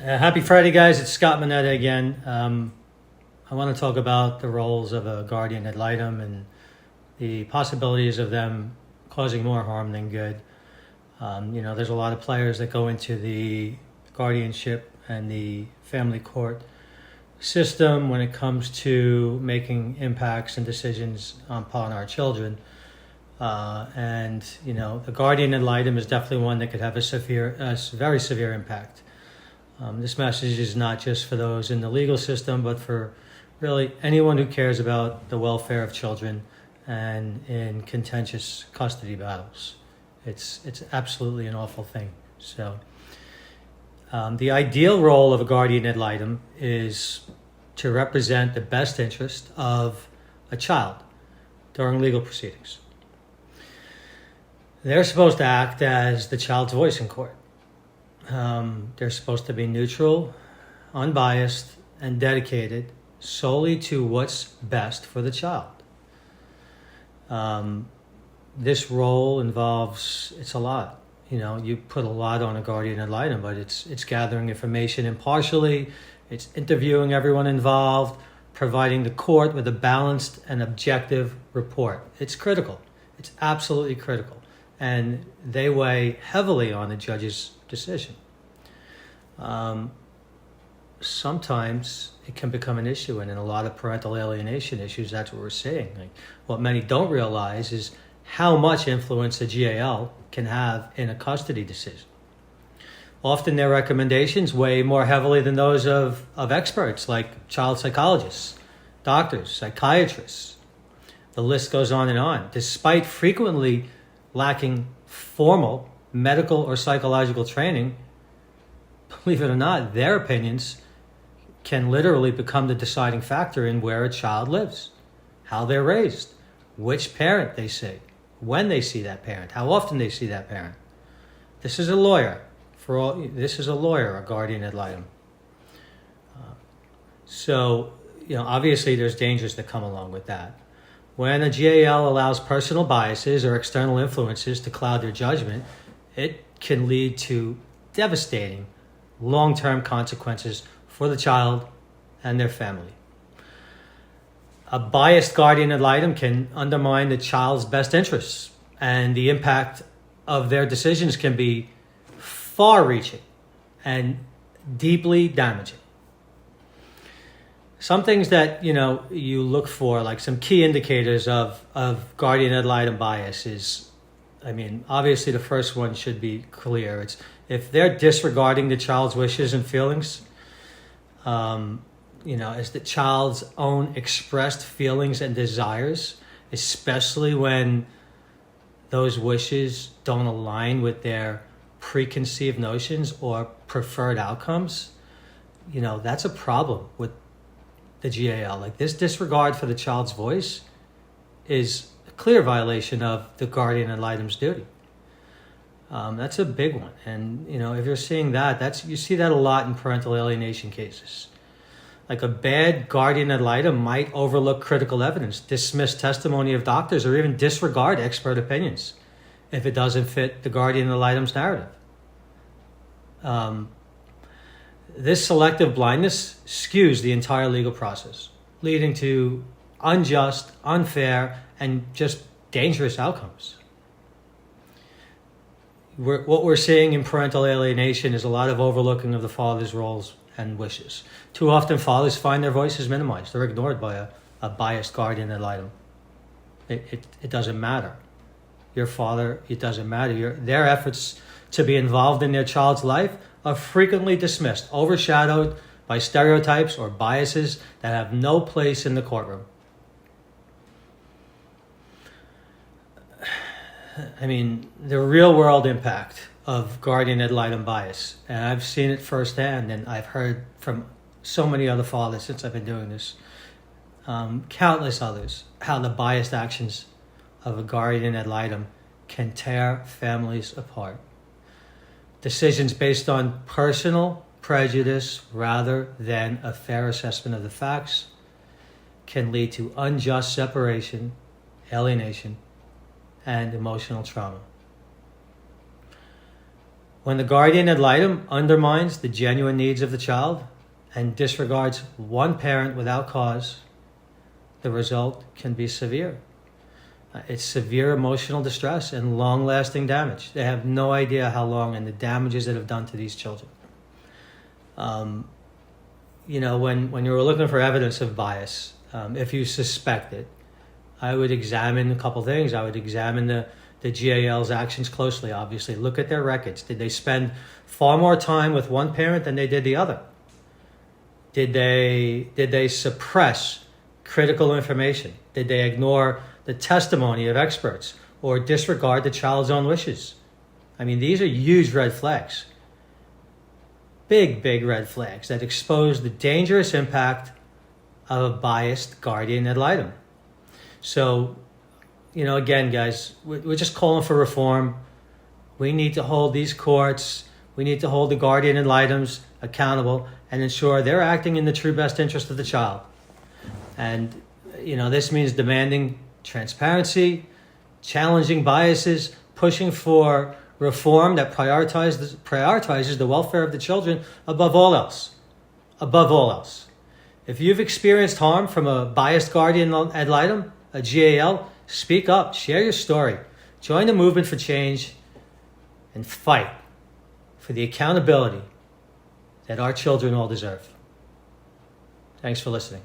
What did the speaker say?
Happy Friday, guys. It's Scott Mineta again. I want to talk about the roles of a guardian ad litem and the possibilities of them causing more harm than good. There's a lot of players that go into the guardianship and the family court system when it comes to making impacts and decisions upon our children. The guardian ad litem is definitely one that could have a very severe impact. This message is not just for those in the legal system, but for really anyone who cares about the welfare of children and in contentious custody battles. It's absolutely an awful thing. So the ideal role of a guardian ad litem is to represent the best interest of a child during legal proceedings. They're supposed to act as the child's voice in court. They're supposed to be neutral, unbiased, and dedicated solely to what's best for the child. This role it's a lot. You put a lot on a guardian ad litem, but it's gathering information impartially, it's interviewing everyone involved, providing the court with a balanced and objective report. It's critical. It's absolutely critical. And they weigh heavily on the judge's decision. Sometimes it can become an issue, and in a lot of parental alienation issues, that's what we're seeing. What many don't realize is how much influence the GAL can have in a custody decision. Often their recommendations weigh more heavily than those of experts like child psychologists, doctors, psychiatrists. The list goes on and on. Despite frequently lacking formal medical or psychological training, believe it or not, their opinions can literally become the deciding factor in where a child lives, how they're raised, which parent they see, when they see that parent, how often they see that parent. This is a lawyer, a guardian ad litem. Obviously there's dangers that come along with that. When a GAL allows personal biases or external influences to cloud their judgment, it can lead to devastating long-term consequences for the child and their family. A biased guardian ad litem can undermine the child's best interests, and the impact of their decisions can be far-reaching and deeply damaging. Some things that you look for, like some key indicators of guardian ad litem bias is, obviously the first one should be clear. It's if they're disregarding the child's wishes and feelings, as the child's own expressed feelings and desires, especially when those wishes don't align with their preconceived notions or preferred outcomes, that's a problem with the GAL. Like, this disregard for the child's voice is a clear violation of the guardian ad litem's duty. That's a big one. And, if you're seeing that, you see that a lot in parental alienation cases. Like, a bad guardian ad litem might overlook critical evidence, dismiss testimony of doctors, or even disregard expert opinions if it doesn't fit the guardian ad litem's narrative. This selective blindness skews the entire legal process, leading to unjust, unfair, and just dangerous outcomes. What we're seeing in parental alienation is a lot of overlooking of the father's roles and wishes. Too often, fathers find their voices minimized. They're ignored by a biased guardian ad litem. It doesn't matter. Your father, it doesn't matter. Their efforts to be involved in their child's life are frequently dismissed, overshadowed by stereotypes or biases that have no place in the courtroom. The real world impact of guardian ad litem bias, and I've seen it firsthand, and I've heard from so many other fathers since I've been doing this, countless others, how the biased actions of a guardian ad litem can tear families apart. Decisions based on personal prejudice rather than a fair assessment of the facts can lead to unjust separation, alienation, and emotional trauma. When the guardian ad litem undermines the genuine needs of the child and disregards one parent without cause, the result can be severe. It's severe emotional distress and long-lasting damage. They have no idea how long and the damages that have done to these children. When you're looking for evidence of bias, if you suspect it, I would examine a couple things. I would examine the GAL's actions closely, obviously. Look at their records. Did they spend far more time with one parent than they did the other? Did they suppress critical information? Did they ignore the testimony of experts or disregard the child's own wishes? I mean, these are huge red flags. Big red flags that expose the dangerous impact of a biased guardian ad litem. So, again, guys, we're just calling for reform. We need to hold these courts, we need to hold the guardian ad litems accountable and ensure they're acting in the true best interest of the child. And, this means demanding transparency, challenging biases, pushing for reform that prioritizes the welfare of the children above all else. Above all else. If you've experienced harm from a biased guardian ad litem, a GAL, speak up, share your story, join the movement for change, and fight for the accountability that our children all deserve. Thanks for listening.